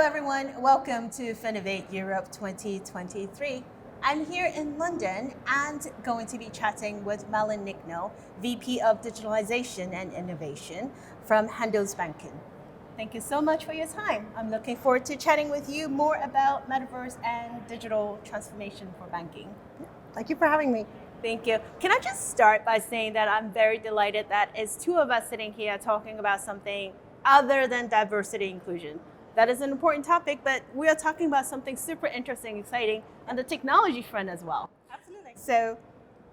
everyone, welcome to FinovateEurope 2023. I'm here in London and going to be chatting with Malin Lignell, VP of Digitalisation and Innovation from Handelsbanken. Thank you so much for your time. I'm looking forward to chatting with you more about metaverse and digital transformation for banking. Thank you for having me. Thank you. Can I just start by saying that I'm very delighted that it's two of us sitting here talking about something other than diversity inclusion. That is an important topic, but we are talking about something super interesting, exciting on the technology front as well. Absolutely. So,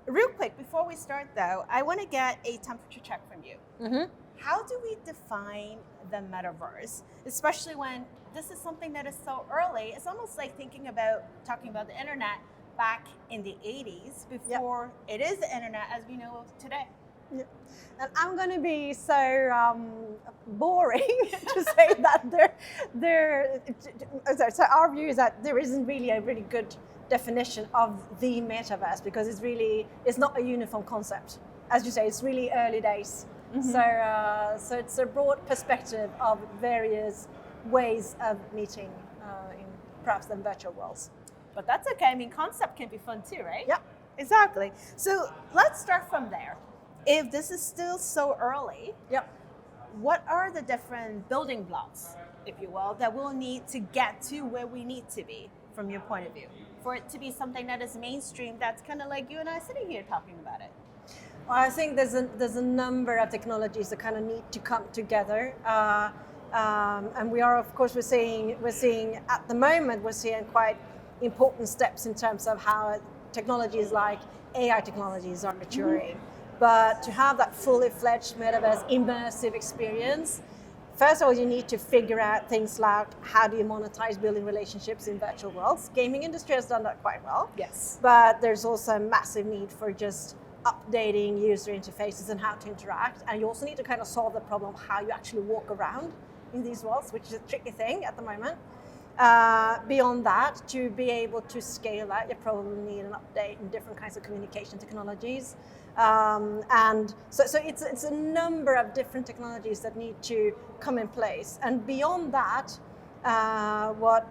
real quick, before we start though, I want to get a temperature check from you. Mm-hmm. How do we define the metaverse, especially when this is something that is so early? It's almost like talking about the internet back in the 80s before it is the internet as we know of today. Yeah. And I'm going to be so boring to say that so our view is that there isn't really a really good definition of the metaverse because it's not a uniform concept. As you say, it's really early days. Mm-hmm. So it's a broad perspective of various ways of meeting in perhaps the virtual worlds. But that's okay. I mean, concept can be fun too, right? Yeah. Exactly. So let's start from there. If this is still so early, what are the different building blocks, if you will, that we'll need to get to where we need to be from your point of view, for it to be something that is mainstream, that's kind of like you and I sitting here talking about it? Well, I think there's a number of technologies that kind of need to come together. And we are, of course, we're seeing at the moment, we're seeing quite important steps in terms of how technologies like AI technologies are maturing. Mm-hmm. But to have that fully fledged metaverse immersive experience, first of all, you need to figure out things like how do you monetize building relationships in virtual worlds. Gaming industry has done that quite well. Yes. But there's also a massive need for just updating user interfaces and how to interact. And you also need to kind of solve the problem of how you actually walk around in these worlds, which is a tricky thing at the moment. Beyond that, to be able to scale that, you probably need an update in different kinds of communication technologies. And so it's a number of different technologies that need to come in place. And beyond that, what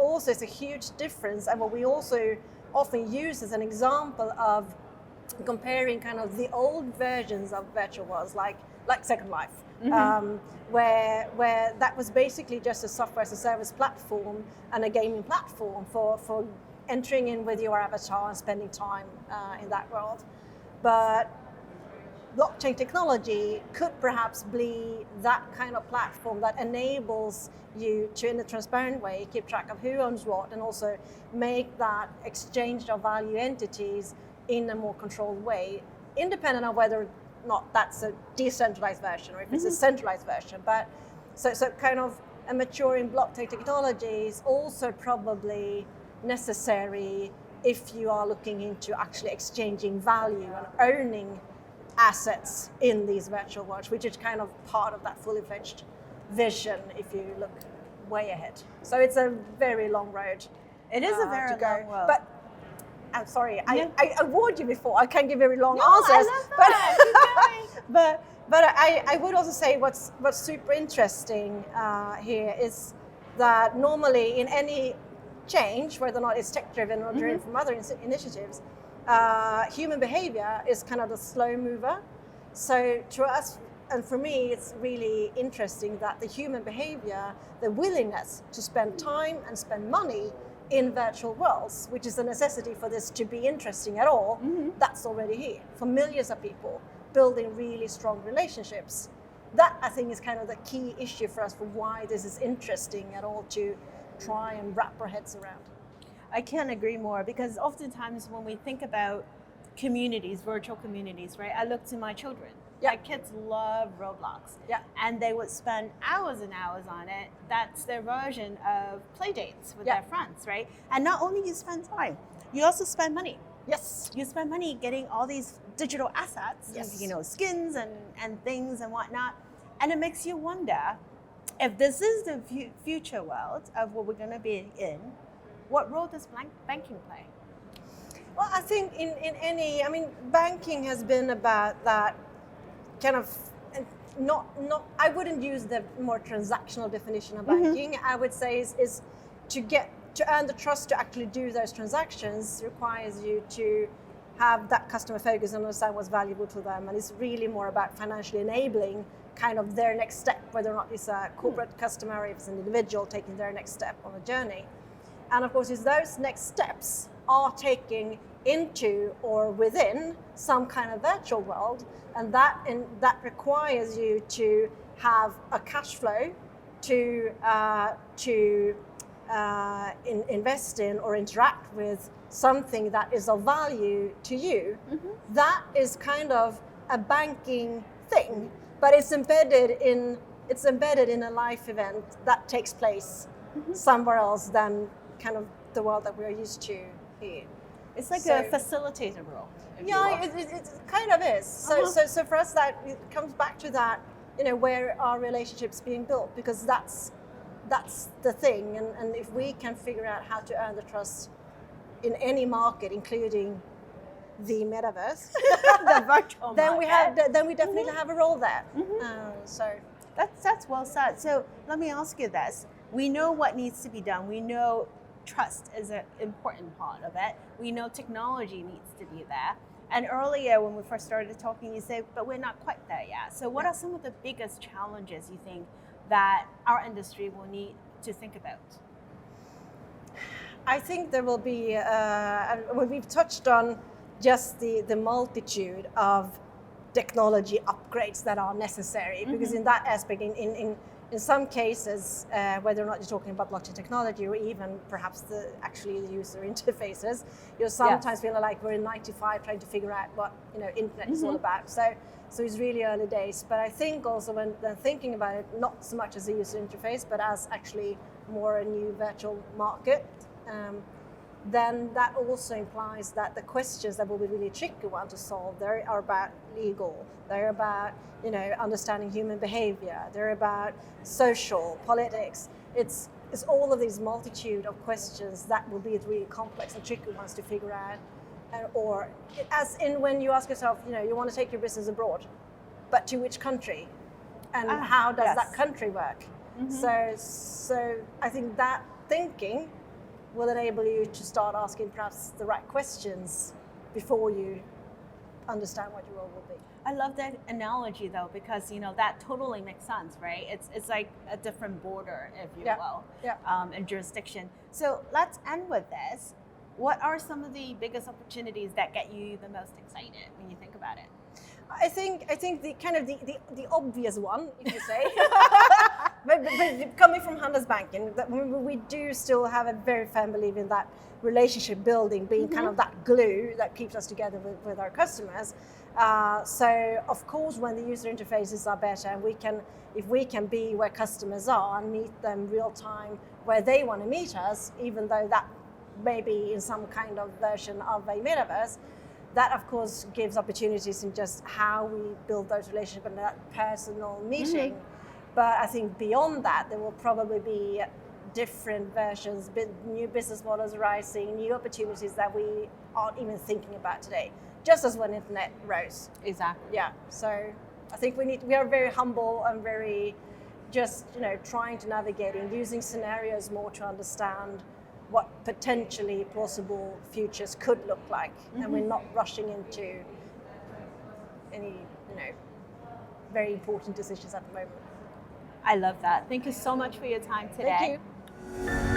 also is a huge difference, and what we also often use as an example of comparing kind of the old versions of virtual worlds, like Second Life. Mm-hmm. Where that was basically just a software as a service platform and a gaming platform for entering in with your avatar and spending time in that world. But blockchain technology could perhaps be that kind of platform that enables you to, in a transparent way, keep track of who owns what and also make that exchange of value entities in a more controlled way, independent of whether not that's a decentralized version or if it's a centralized version. But so kind of a maturing blockchain technology is also probably necessary if you are looking into actually exchanging value and owning assets in these virtual worlds, which is kind of part of that fully fledged vision if you look way ahead. So it's a very long road. It is a very long road. But I'm sorry, I warned you before. I can't give very long answers. I love that. But I would also say what's super interesting here is that normally in any change, whether or not it's tech-driven or driven from other initiatives, human behavior is kind of the slow mover. So to us, and for me, it's really interesting that the human behavior, the willingness to spend time and spend money in virtual worlds, which is a necessity for this to be interesting at all, that's already here for millions of people building really strong relationships. That, I think, is kind of the key issue for us for why this is interesting at all to try and wrap our heads around. I can't agree more, because oftentimes when we think about communities, virtual communities, right, I look to my children. My kids love Roblox. And they would spend hours and hours on it. That's their version of play dates with their friends, right? And not only you spend time, you also spend money. Yes. You spend money getting all these digital assets, skins and things and whatnot. And it makes you wonder, if this is the future world of what we're going to be in, what role does banking play? Well, I think in banking has been about that kind of I wouldn't use the more transactional definition of banking. I would say is to earn the trust to actually do those transactions requires you to have that customer focus and understand what's valuable to them. And it's really more about financially enabling kind of their next step, whether or not it's a corporate customer or if it's an individual taking their next step on a journey. And of course, it's those next steps are taking into or within some kind of virtual world, and that requires you to have a cash flow to invest in or interact with something that is of value to you. That is kind of a banking thing, but it's embedded in a life event that takes place somewhere else than kind of the world that we're used to here. It's like a facilitator role. Yeah, it kind of is. So for us, that it comes back to that, where are relationships being built? Because that's the thing. And if we can figure out how to earn the trust in any market, including the metaverse, the virtual market, then we definitely have a role there. So that's well said. So let me ask you this: we know what needs to be done. We know trust is an important part of it. We know technology needs to be there. And earlier when we first started talking, you said, but we're not quite there yet. So what are some of the biggest challenges you think that our industry will need to think about? I think there will be, we've touched on just the multitude of technology upgrades that are necessary, because in that aspect, in some cases, whether or not you're talking about blockchain technology or even perhaps the user interfaces, you'll sometimes feel like we're in 95 trying to figure out what internet is all about. So it's really early days. But I think also when they're thinking about it, not so much as a user interface, but as actually more a new virtual market, then that also implies that the questions that will be really tricky one to solve, they are about legal, they're about understanding human behavior, they're about social, politics. It's all of these multitude of questions that will be really complex and tricky ones to figure out. Or as in when you ask yourself, you want to take your business abroad, but to which country? And how does that country work? So I think that thinking will enable you to start asking perhaps the right questions before you understand what your role will be. I love that analogy though, because that totally makes sense, right? It's like a different border, if you will, and jurisdiction. So let's end with this. What are some of the biggest opportunities that get you the most excited when you think about it? I think the kind of the obvious one, if you say, but coming from Handelsbanken, that we do still have a very firm belief in that relationship building being kind of that glue that keeps us together with our customers. So of course, when the user interfaces are better, and if we can be where customers are and meet them real time where they want to meet us, even though that may be in some kind of version of a metaverse, that of course gives opportunities in just how we build those relationships and that personal meeting. But I think beyond that, there will probably be different versions, new business models arising, new opportunities that we aren't even thinking about today, just as when internet rose. Exactly. Yeah. So I think we are very humble and very just trying to navigate and using scenarios more to understand what potentially plausible futures could look like, and we're not rushing into any very important decisions at the moment. I love that. Thank you so much for your time today. Thank you.